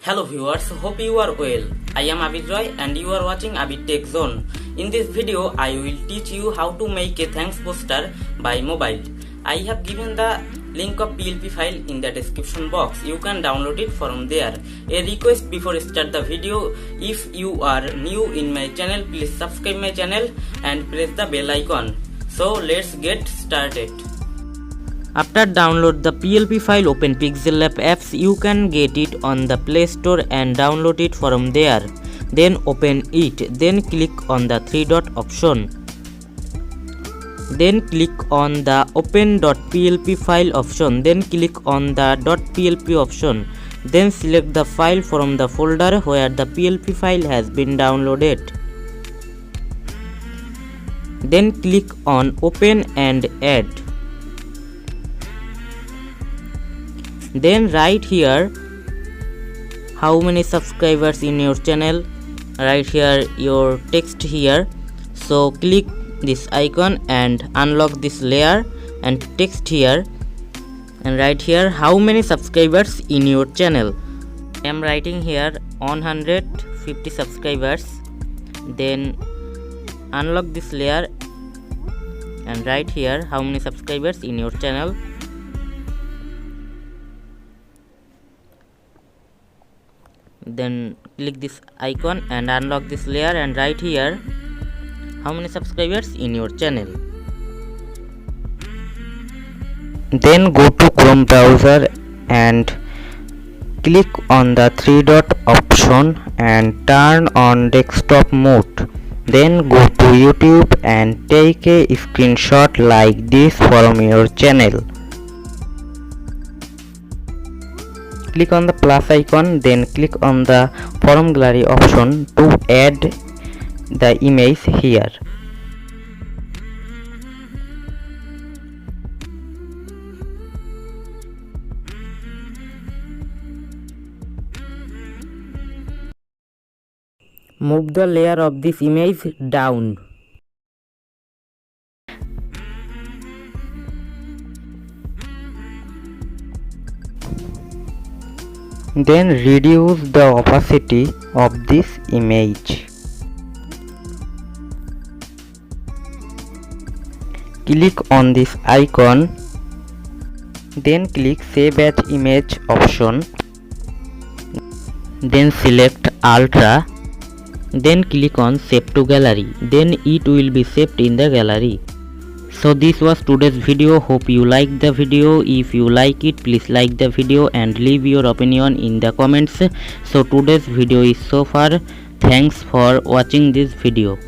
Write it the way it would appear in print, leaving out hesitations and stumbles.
Hello viewers, hope you are well. I am Abir and you are watching Abir Tech Zone. In this video, I will teach you how to make a thanks poster by mobile. I have given the link of PLP file in the description box. You can download it from there. A request before start the video, if you are new in my channel, please subscribe my channel and press the bell icon. So let's get started. After download the PLP file, open Pixel Lab apps. You can get it on the Play Store and download it from there. Then open it. Then click on the three dot option. Then click on the open.plp file option. Then click on the .plp option. Then select the file from the folder where the PLP file has been downloaded. Then click on open and add. Then write here how many subscribers in your channel. Write here your text here. So click this icon and unlock this layer and text here and write here how many subscribers in your channel. I am writing here 150 subscribers. Then unlock this layer and write here how many subscribers in your channel. Then click this icon and unlock this layer and write here how many subscribers in your channel. Then go to Chrome browser and click on the three dot option and turn on desktop mode. Then go to YouTube and take a screenshot like this from your channel. Click on the plus icon, then click on the form gallery option to add the image here. Move the layer of this image down. Then reduce the opacity of this image. Click on this icon. Then click Save as Image option. Then select Ultra. Then click on Save to Gallery. Then it will be saved in the gallery. So this was today's video. Hope you liked the video. If you like it, please like the video and leave your opinion in the comments. So today's video is so far. Thanks for watching this video.